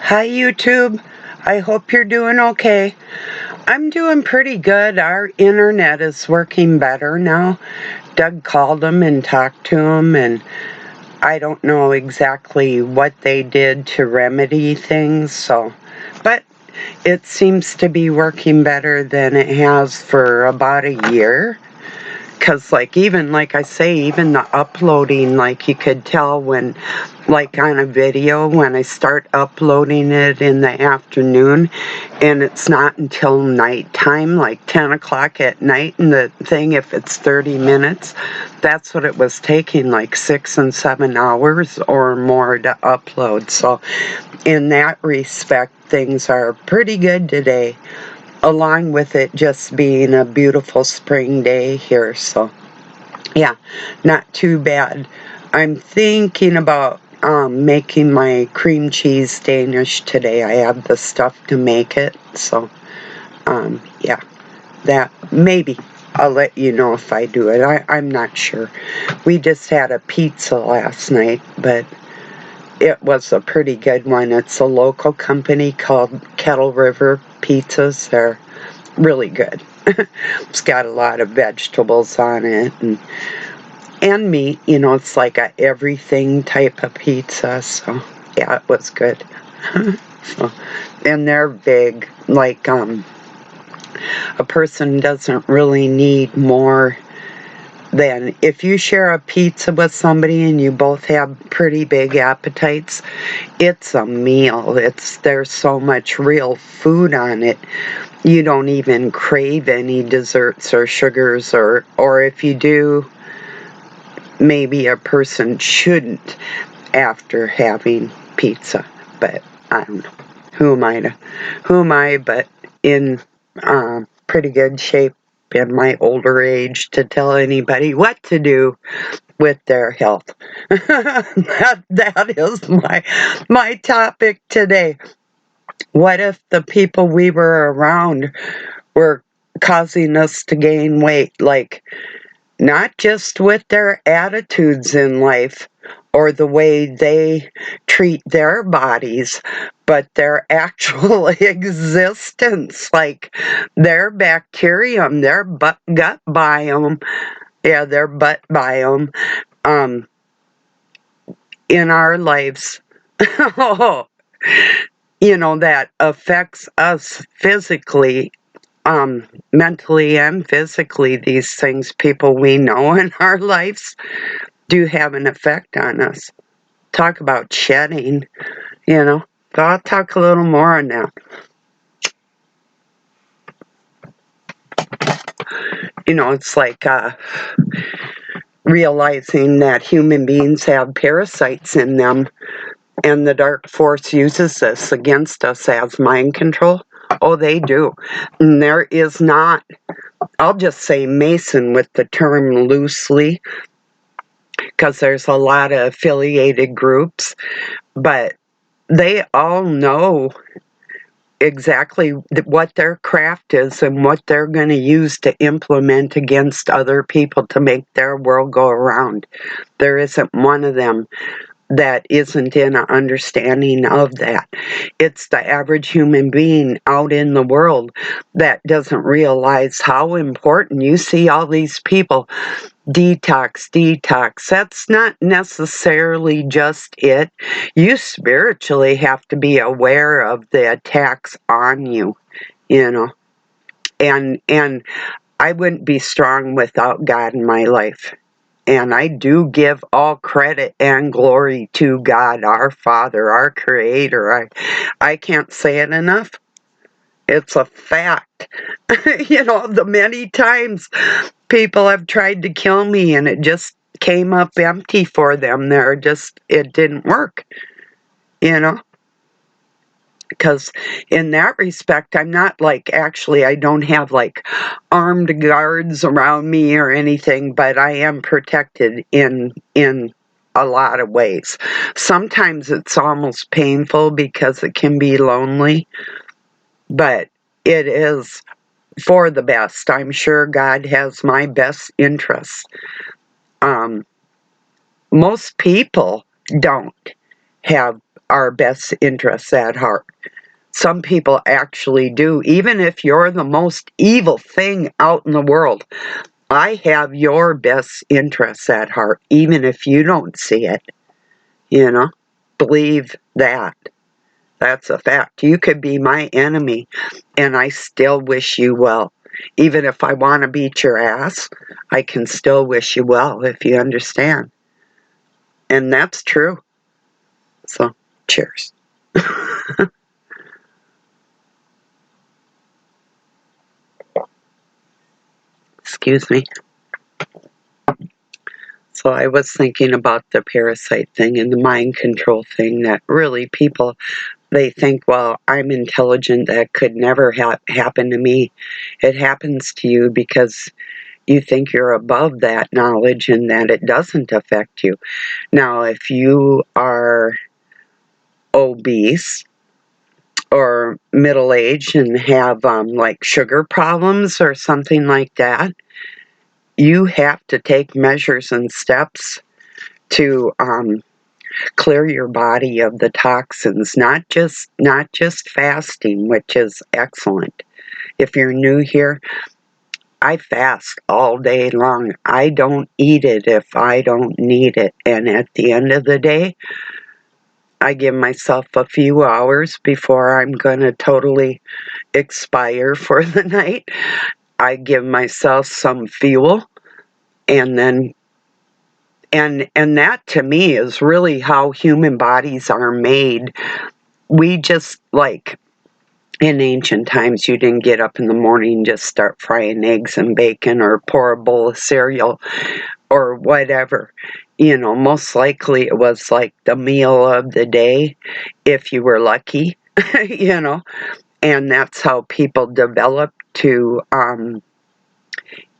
Hi YouTube, I hope you're doing okay. I'm doing pretty good. Our internet is working better now. Doug called them and talked to them, and I don't know exactly what they did to remedy things, but it seems to be working better than it has for about a year. Because even like I say, even the uploading, like you could tell when, like on a video, when I start uploading it in the afternoon and it's not until nighttime, like 10 o'clock at night, and the thing, if it's 30 minutes, that's what it was taking, like 6 and 7 hours or more to upload. So in that respect, things are pretty good today, along with it just being a beautiful spring day here. So yeah, not too bad. I'm thinking about making my cream cheese Danish today. I have the stuff to make it. So yeah, that maybe I'll let you know if I do it. I'm not sure. We just had a pizza last night, but it was a pretty good one. It's a local company called Kettle River Pizzas. They're really good. It's got a lot of vegetables on it and meat. It's like a everything type of pizza. So yeah, it was good. So, and they're big. Like a person doesn't really need more than, if you share a pizza with somebody and you both have pretty big appetites, it's a meal. There's so much real food on it. You don't even crave any desserts or sugars, or if you do, maybe a person shouldn't after having pizza. But I don't know. Who am I but in pretty good shape in my older age to tell anybody what to do with their health. That is my topic today. What if the people we were around were causing us to gain weight? Like, not just with their attitudes in life or the way they treat their bodies, but their actual existence, like their bacterium, their gut biome, their butt biome, in our lives. That affects us physically, mentally and physically. These things, people we know in our lives, do have an effect on us. Talk about shedding, So I'll talk a little more on that. It's like realizing that human beings have parasites in them, and the dark force uses this against us as mind control. Oh, they do. And there is not, I'll just say Mason with the term loosely, because there's a lot of affiliated groups, but they all know exactly what their craft is and what they're going to use to implement against other people to make their world go around. There isn't one of them that isn't in an understanding of that. It's the average human being out in the world that doesn't realize how important. You see all these people, detox. That's not necessarily just it. You spiritually have to be aware of the attacks on you, and I wouldn't be strong without God in my life. And I do give all credit and glory to God, our Father, our Creator. I can't say it enough. It's a fact. The many times people have tried to kill me and it just came up empty for them. It didn't work, because in that respect, I'm not I don't have armed guards around me or anything, but I am protected in a lot of ways. Sometimes it's almost painful because it can be lonely, but it is for the best. I'm sure God has my best interests. Most people don't have our best interests at heart. Some people actually do. Even if you're the most evil thing out in the world, I have your best interests at heart, even if you don't see it. You know? Believe that. That's a fact. You could be my enemy, and I still wish you well. Even if I want to beat your ass, I can still wish you well, if you understand. And that's true. So, cheers. Excuse me. So I was thinking about the parasite thing and the mind control thing, that really people, they think, well, I'm intelligent, that could never happen to me. It happens to you because you think you're above that knowledge and that it doesn't affect you. Now, if you are obese or middle-aged and have like sugar problems or something like that, you have to take measures and steps to clear your body of the toxins, not just fasting, which is excellent. If you're new here, I fast all day long. I don't eat it if I don't need it. And at the end of the day, I give myself a few hours before I'm going to totally expire for the night. I give myself some fuel, and then and that to me is really how human bodies are made. We just, like, in ancient times, you didn't get up in the morning and just start frying eggs and bacon or pour a bowl of cereal or whatever. You know, most likely it was like the meal of the day, if you were lucky, you know, and that's how people developed to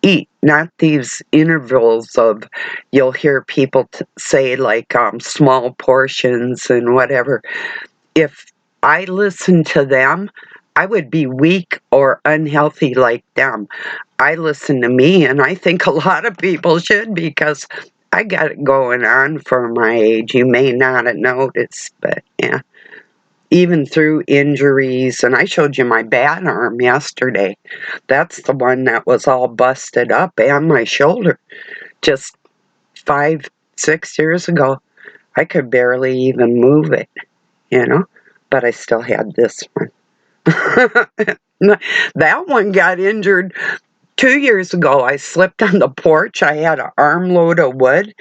eat, not these intervals of, you'll hear people say, like, small portions and whatever. If I listened to them, I would be weak or unhealthy like them. I listen to me, and I think a lot of people should, because I got it going on for my age. You may not have noticed, but yeah. Even through injuries, and I showed you my bad arm yesterday. That's the one that was all busted up, and my shoulder. Just 5, 6 years ago, I could barely even move it, you know? But I still had this one. That one got injured 2 years ago. I slipped on the porch. I had an armload of wood,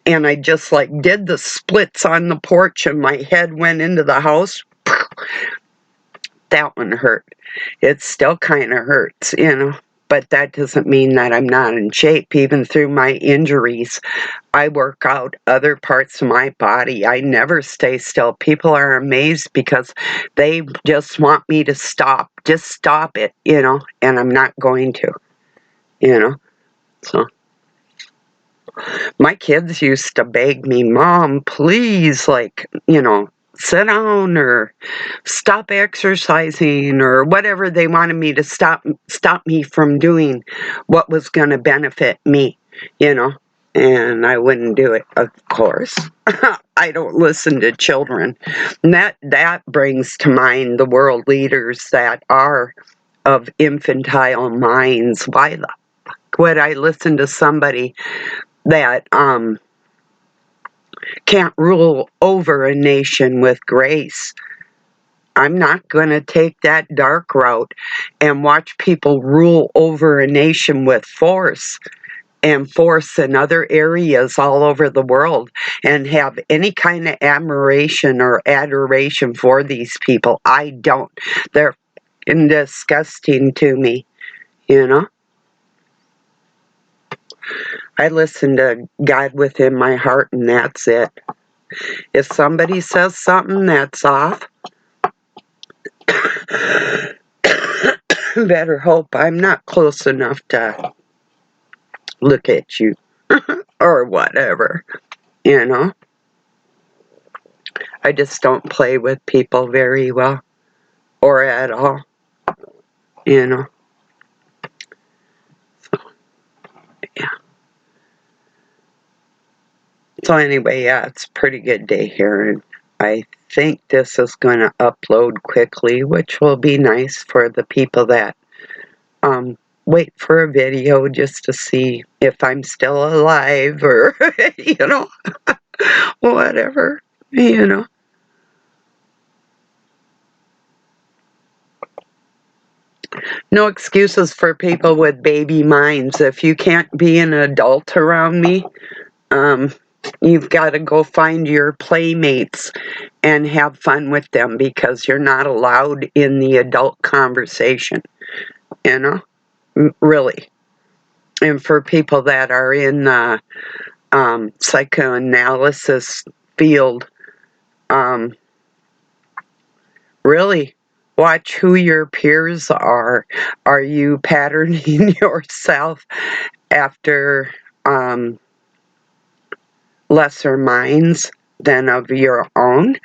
and I just like did the splits on the porch, and my head went into the house. That one hurt. It still kind of hurts, you know. But that doesn't mean that I'm not in shape. Even through my injuries, I work out other parts of my body. I never stay still. People are amazed because they just want me to stop. Just stop it, you know, and I'm not going to, you know. So my kids used to beg me, Mom, please, like, you know, sit down or stop exercising or whatever. They wanted me to stop me from doing what was going to benefit me, you know. And I wouldn't do it, of course. I don't listen to children. And that brings to mind the world leaders that are of infantile minds. Why the fuck would I listen to somebody that can't rule over a nation with grace? I'm not going to take that dark route and watch people rule over a nation with force and force in other areas all over the world and have any kind of admiration or adoration for these people. I don't. They're disgusting to me, you know? I listen to God within my heart, and that's it. If somebody says something that's off, better hope I'm not close enough to look at you or whatever, you know? I just don't play with people very well or at all, you know? So, yeah. So anyway, yeah, it's a pretty good day here, and I think this is going to upload quickly, which will be nice for the people that wait for a video just to see if I'm still alive or, whatever, you know. No excuses for people with baby minds. If you can't be an adult around me, um, you've got to go find your playmates and have fun with them because you're not allowed in the adult conversation, you know? Really. And for people that are in the psychoanalysis field, um, really watch who your peers are. Are you patterning yourself after lesser minds than of your own?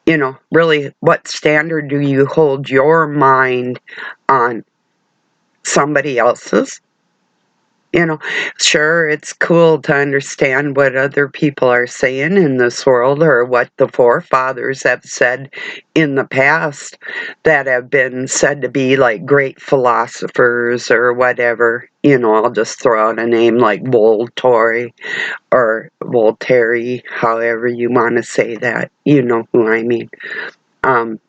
You know, really, what standard do you hold your mind on? Somebody else's? You know, sure, it's cool to understand what other people are saying in this world or what the forefathers have said in the past that have been said to be like great philosophers or whatever. You know, I'll just throw out a name like Voltaire or Voltaire, however you want to say that. You know who I mean. Um,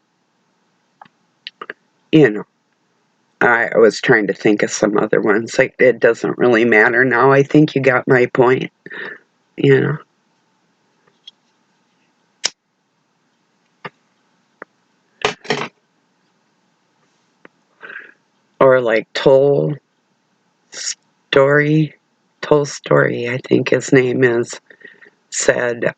you know. I was trying to think of some other ones. Like, it doesn't really matter now. I think you got my point, you know. Or like Tolstoy, I think his name is, said,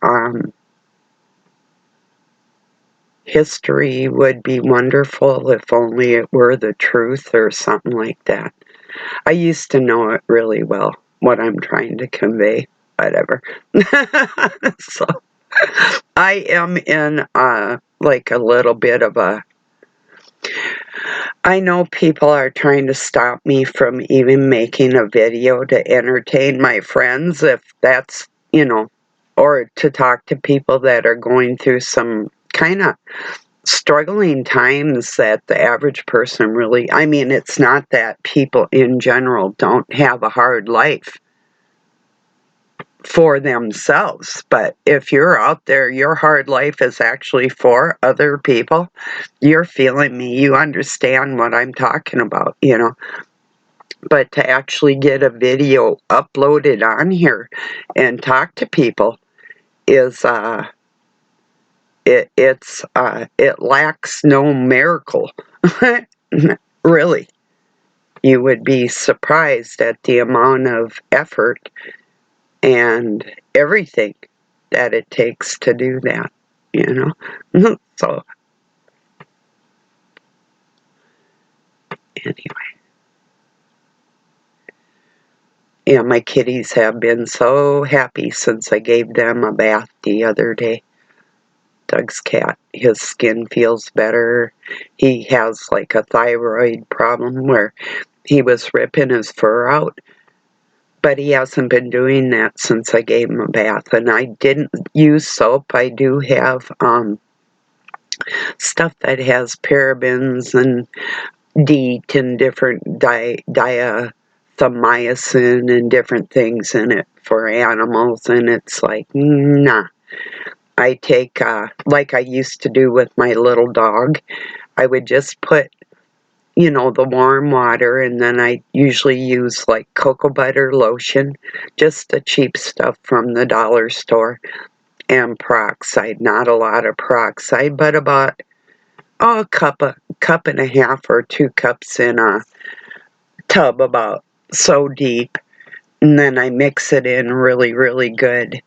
history would be wonderful if only it were the truth or something like that. I used to know it really well, what I'm trying to convey, whatever. So I am in like a little bit of a, I know people are trying to stop me from even making a video to entertain my friends, if that's, you know, or to talk to people that are going through some kind of struggling times that the average person really, I mean, it's not that people in general don't have a hard life for themselves, but if you're out there, your hard life is actually for other people, you're feeling me, you understand what I'm talking about, you know. But to actually get a video uploaded on here and talk to people is it lacks no miracle. Really, you would be surprised at the amount of effort and everything that it takes to do that, you know. So anyway, yeah, my kitties have been so happy since I gave them a bath the other day. Doug's cat, his skin feels better. He has like a thyroid problem where he was ripping his fur out, but he hasn't been doing that since I gave him a bath. And I didn't use soap. I do have stuff that has parabens and DEET and different diathyamycin and different things in it for animals, and it's like, nah. I take, like I used to do with my little dog, I would just put, you know, the warm water, and then I usually use like cocoa butter lotion, just the cheap stuff from the dollar store, and peroxide. Not a lot of peroxide, but about a cup and a half or 2 cups in a tub about so deep. And then I mix it in really, really good,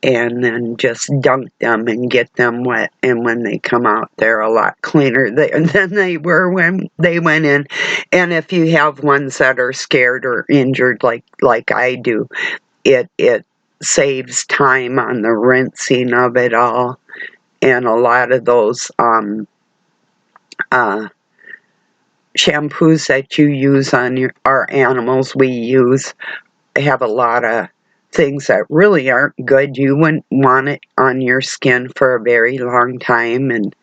and then just dunk them and get them wet. And when they come out, they're a lot cleaner than they were when they went in. And if you have ones that are scared or injured like I do, it saves time on the rinsing of it all. And a lot of those shampoos that you use on our animals, we use, have a lot of things that really aren't good. You wouldn't want it on your skin for a very long time, and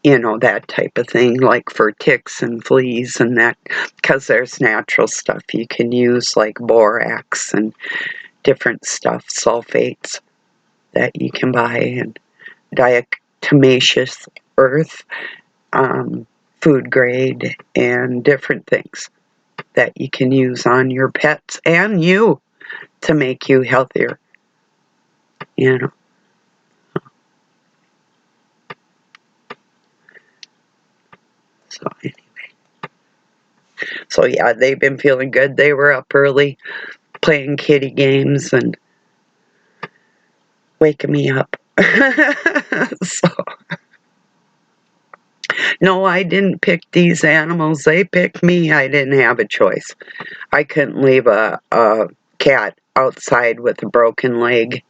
that type of thing, like for ticks and fleas and that, because there's natural stuff you can use, like borax and different stuff, sulfates that you can buy, and diatomaceous earth, food grade, and different things that you can use on your pets and you to make you healthier, you know. So anyway, so yeah, they've been feeling good. They were up early playing kitty games and waking me up. So, no, I didn't pick these animals. They picked me. I didn't have a choice. I couldn't leave a cat outside with a broken leg,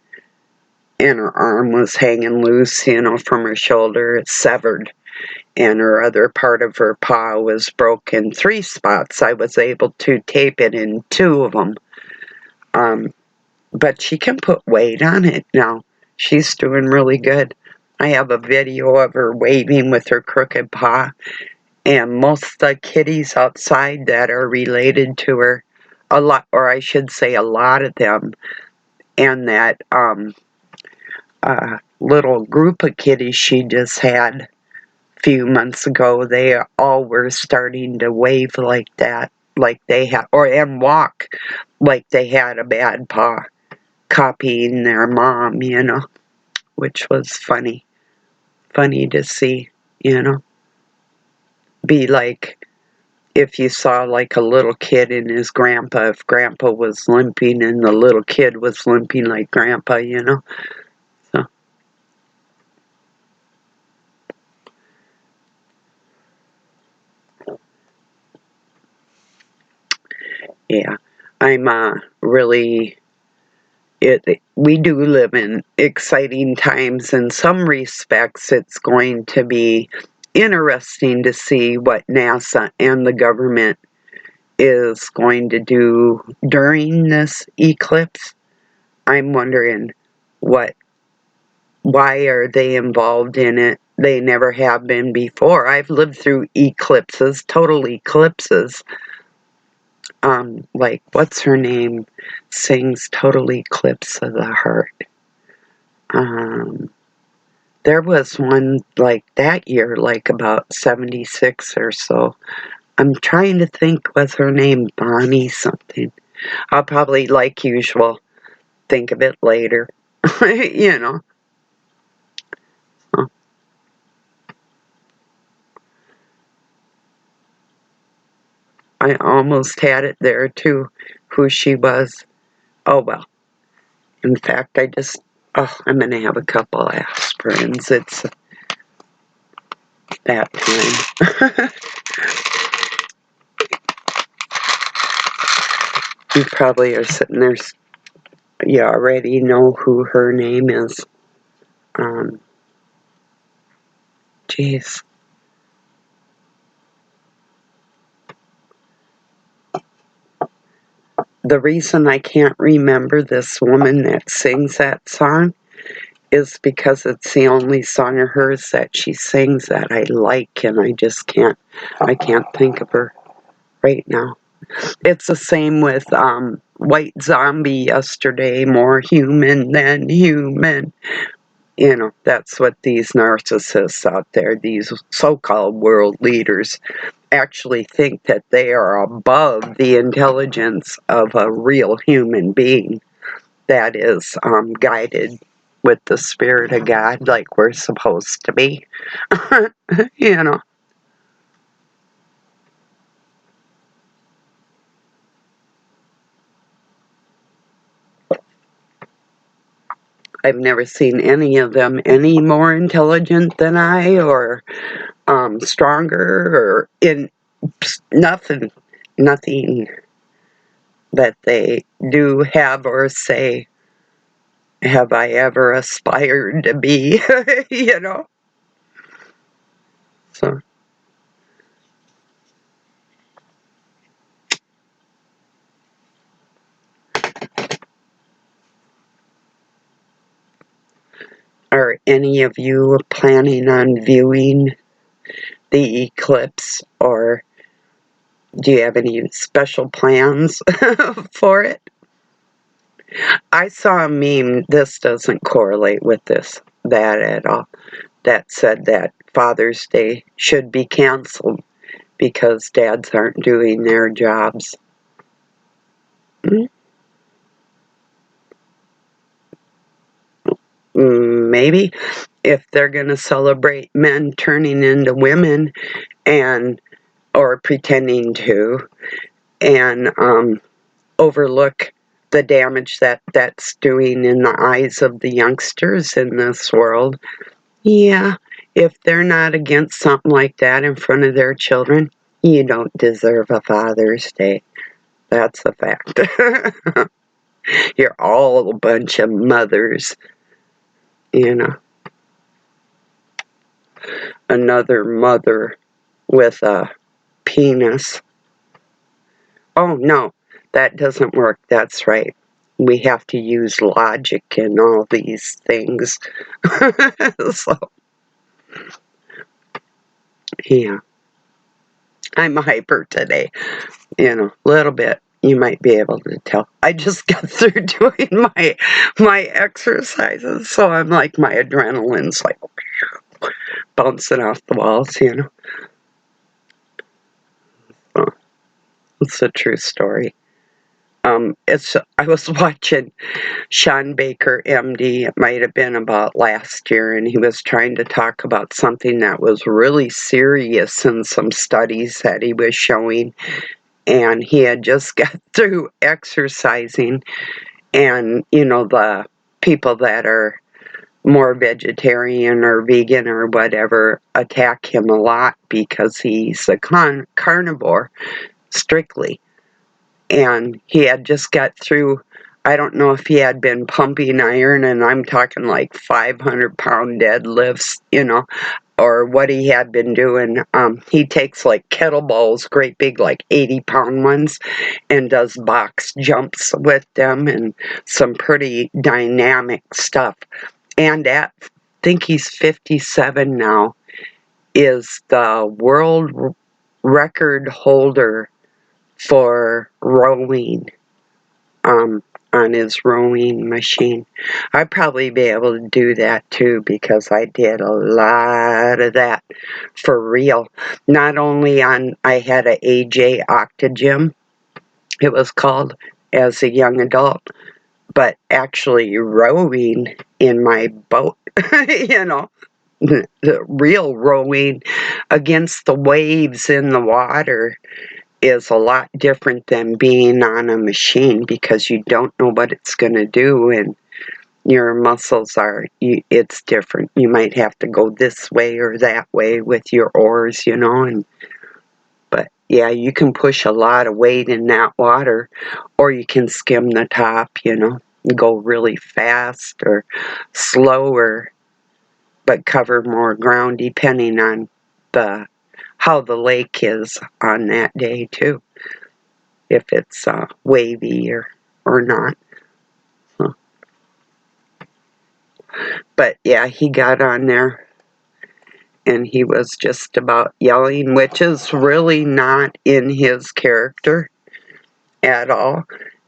and her arm was hanging loose, from her shoulder. It's severed, and her other part of her paw was broken 3 spots. I was able to tape it in 2 of them. But she can put weight on it now. She's doing really good. I have a video of her waving with her crooked paw, and most of the kitties outside that are related to her, a lot, or I should say a lot of them, and that little group of kitties she just had a few months ago, they all were starting to wave like that, like they had, and walk like they had a bad paw, copying their mom, which was funny to see, be like if you saw like a little kid and his grandpa, if grandpa was limping and the little kid was limping like grandpa, so yeah, I'm really, we do live in exciting times. In some respects, it's going to be interesting to see what NASA and the government is going to do during this eclipse. I'm wondering why are they involved in it? They never have been before. I've lived through eclipses, total eclipses. Like, what's her name sings Total Eclipse of the Heart. There was one like that year, like about 76 or so. I'm trying to think, what's her name? Bonnie something. I'll probably, like usual, think of it later. you know. I almost had it there too, who she was. Oh well. In fact, I'm going to have a couple aspirins. It's that time. You probably are sitting there, you already know who her name is. Jeez. The reason I can't remember this woman that sings that song is because it's the only song of hers that she sings that I like, and I can't think of her right now. It's the same with White Zombie yesterday, more human than human. That's what these narcissists out there, these so-called world leaders, actually think that they are above the intelligence of a real human being that is guided with the Spirit of God like we're supposed to be. you know. I've never seen any of them any more intelligent than I, or stronger, or in nothing that they do have or say have I ever aspired to be, So, Are any of you planning on viewing the eclipse, or do you have any special plans for it? I saw a meme, this doesn't correlate with that at all, that said that Father's Day should be canceled because dads aren't doing their jobs. Maybe if they're going to celebrate men turning into women and or pretending to, and overlook the damage that's doing in the eyes of the youngsters in this world. Yeah, if they're not against something like that in front of their children, you don't deserve a Father's Day. That's a fact. You're all a bunch of mothers, you know. Another mother with a penis. Oh, no, that doesn't work. That's right. We have to use logic in all these things. So, yeah. I'm hyper today, a little bit. You might be able to tell. I just got through doing my exercises, so I'm like, my adrenaline's like bouncing off the walls. So, it's a true story. I was watching Sean Baker, MD. It might have been about last year, and he was trying to talk about something that was really serious in some studies that he was showing. And he had just got through exercising, and the people that are more vegetarian or vegan or whatever attack him a lot because he's a carnivore strictly. And he had just got through, I don't know if he had been pumping iron, and I'm talking like 500-pound deadlifts, or what he had been doing. He takes like kettlebells, great big, like 80-pound ones, and does box jumps with them and some pretty dynamic stuff. And I think he's 57 now, is the world record holder for rowing, on his rowing machine. I'd probably be able to do that too, because I did a lot of that for real. Not only I had a AJ Octagym, it was called, as a young adult, but actually rowing in my boat, the real rowing against the waves in the water is a lot different than being on a machine, because you don't know what it's going to do, and your muscles it's different. You might have to go this way or that way with your oars, but yeah, you can push a lot of weight in that water, or you can skim the top, go really fast or slower, but cover more ground depending on how the lake is on that day too, if it's wavy or not. Huh. But yeah, he got on there and he was just about yelling, which is really not in his character at all,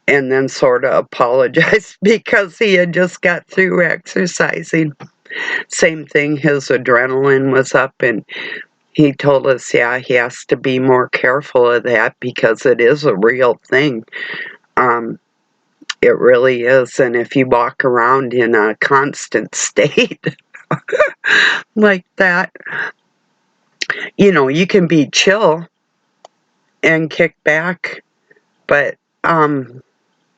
and then sort of apologized because he had just got through exercising. Same thing, his adrenaline was up, and he told us, yeah, he has to be more careful of that because it is a real thing. It really is. And if you walk around in a constant state like that, you can be chill and kick back, but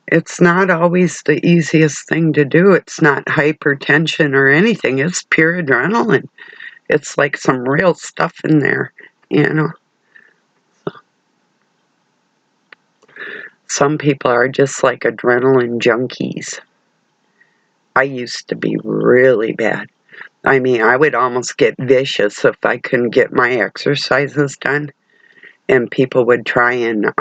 it's not always the easiest thing to do. It's not hypertension or anything. It's pure adrenaline. It's like some real stuff in there, Some people are just like adrenaline junkies. I used to be really bad. I mean, I would almost get vicious if I couldn't get my exercises done, and people would try and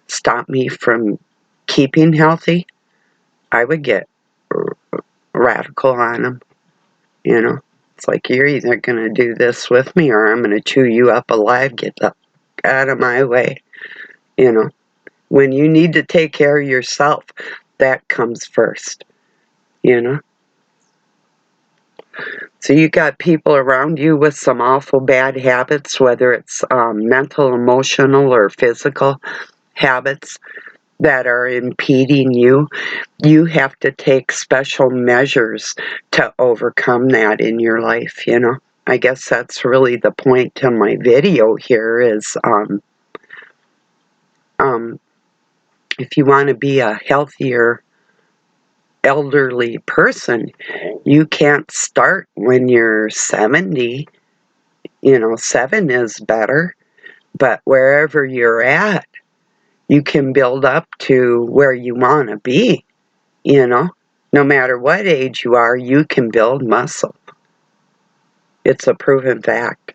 stop me from keeping healthy. I would get radical on them. You know, it's like you're either going to do this with me or I'm going to chew you up alive. Get out of my way. You know, when you need to take care of yourself, that comes first. You know, so you got people around you with some awful bad habits, whether it's mental, emotional, or physical habits that are impeding you. You have to take special measures to overcome that in your life, you know. I guess that's really the point to my video here is if you want to be a healthier elderly person, you can't start when you're 70. You know, 7 is better, but wherever you're at, you can build up to where you want to be, you know. No matter what age you are, you can build muscle. It's a proven fact.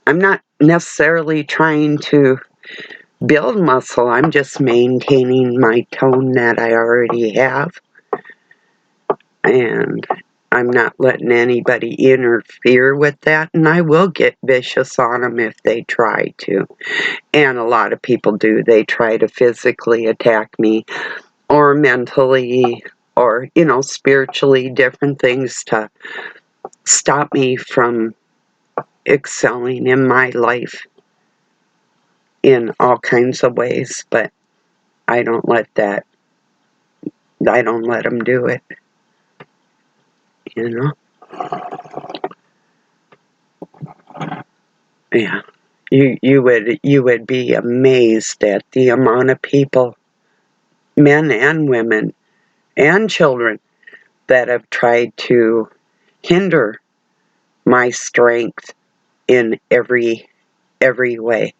I'm not necessarily trying to build muscle. I'm just maintaining my tone that I already have. And I'm not letting anybody interfere with that. And I will get vicious on them if they try to. And a lot of people do. They try to physically attack me or mentally or, you know, spiritually, different things to stop me from excelling in my life in all kinds of ways. But I don't let them do it, you know? Yeah. You would be amazed at the amount of people, men and women and children, that have tried to hinder my strength in every way.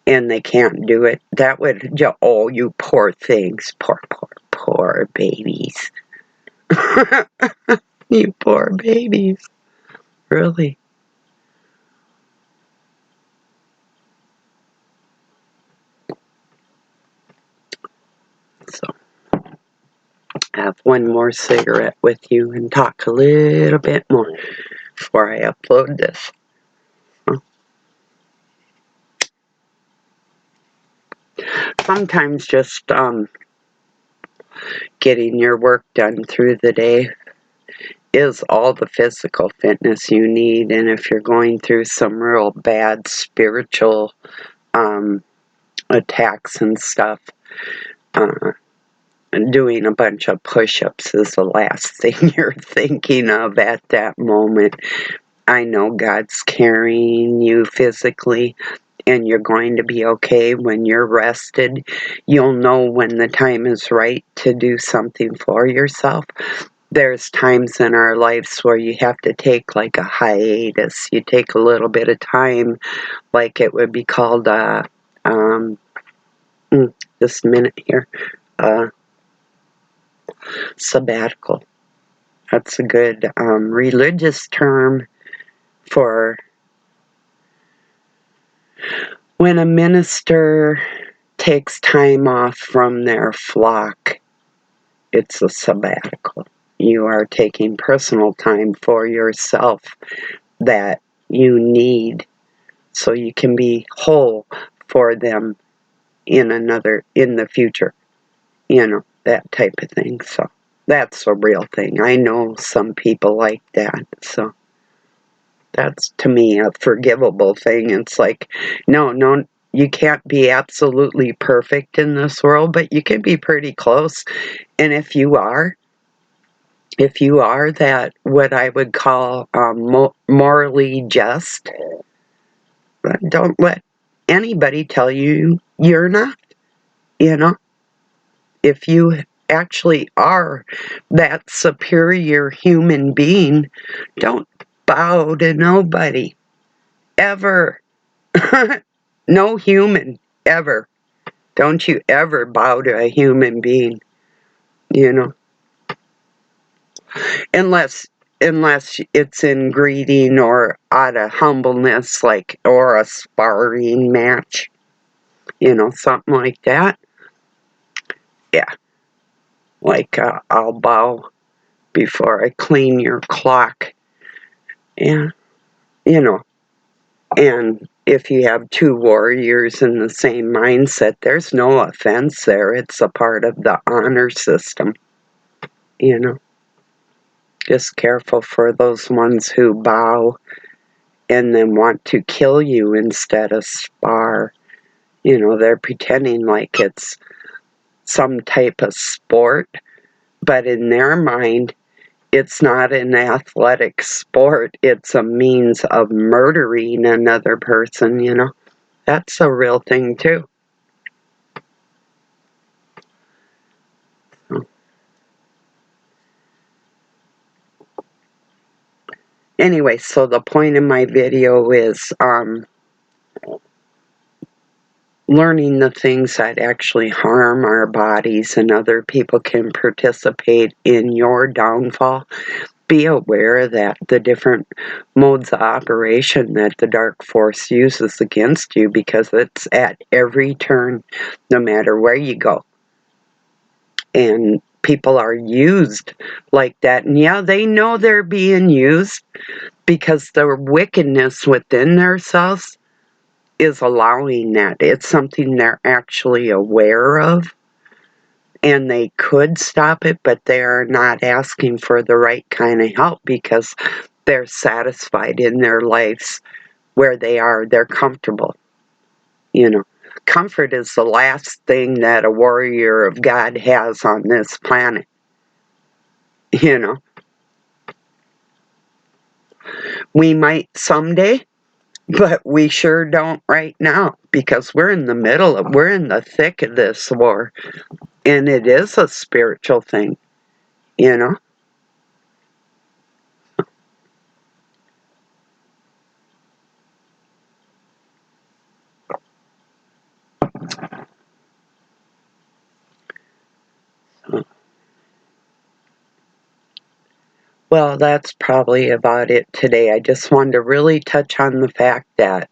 And they can't do it. That would, oh, you poor things. Poor babies. You poor babies. Really. So, have one more cigarette with you and talk a little bit more before I upload this. Sometimes just getting your work done through the day is all the physical fitness you need. And if you're going through some real bad spiritual attacks and stuff, doing a bunch of push-ups is the last thing you're thinking of at that moment. I know God's carrying you physically, and you're going to be okay when you're rested. You'll know when the time is right to do something for yourself. There's times in our lives where you have to take like a hiatus. You take a little bit of time, like it would be called just a minute here, sabbatical. That's a good religious term for when a minister takes time off from their flock. It's a sabbatical. You are taking personal time for yourself that you need so you can be whole for them in the future. You know, that type of thing. So that's a real thing. I know some people like that. So that's, to me, a forgivable thing. It's like, no, you can't be absolutely perfect in this world, but you can be pretty close. And if you are that, what I would call morally just, don't let anybody tell you you're not, you know? If you actually are that superior human being, don't bow to nobody, ever. No human, ever. Don't you ever bow to a human being, you know? Unless it's in greeting or out of humbleness, like, or a sparring match, you know, something like that. Yeah. Like, I'll bow before I clean your clock. And, you know, and if you have two warriors in the same mindset, there's no offense there. It's a part of the honor system, you know. Just careful for those ones who bow and then want to kill you instead of spar. You know, they're pretending like it's some type of sport, but in their mind, it's not an athletic sport. It's a means of murdering another person, you know. That's a real thing, too. Anyway, so the point of my video is learning the things that actually harm our bodies and other people can participate in your downfall. Be aware of that, the different modes of operation that the dark force uses against you, because it's at every turn, no matter where you go. And people are used like that. And yeah, they know they're being used because the wickedness within themselves is allowing that. It's something they're actually aware of, and they could stop it, but they are not asking for the right kind of help because they're satisfied in their lives where they are. They're comfortable, you know. Comfort is the last thing that a warrior of God has on this planet, you know. We might someday, but we sure don't right now, because we're in the thick of this war, and it is a spiritual thing, you know. Well, that's probably about it today. I just wanted to really touch on the fact that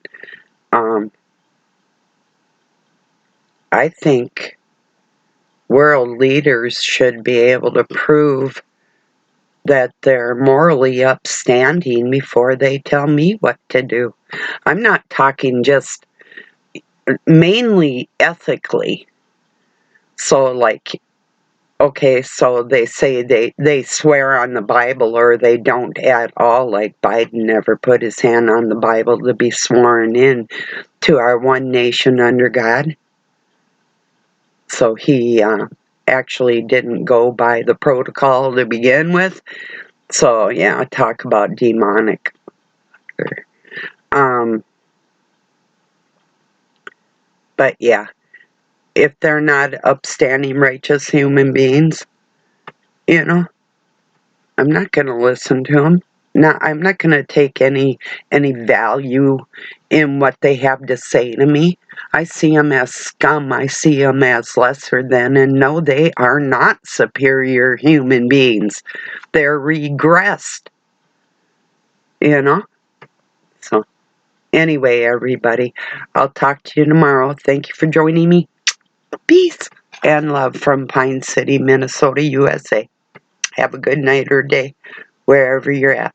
I think world leaders should be able to prove that they're morally upstanding before they tell me what to do. I'm not talking just mainly ethically. So, like, okay, so they say they swear on the Bible, or they don't at all, like Biden never put his hand on the Bible to be sworn in to our one nation under God. So he actually didn't go by the protocol to begin with. So yeah, talk about demonic. But yeah, if they're not upstanding, righteous human beings, you know, I'm not going to listen to them. No, I'm not going to take any value in what they have to say to me. I see them as scum. I see them as lesser than, and no, they are not superior human beings. They're regressed, you know? So, anyway, everybody, I'll talk to you tomorrow. Thank you for joining me. Peace and love from Pine City, Minnesota, USA. Have a good night or day, wherever you're at.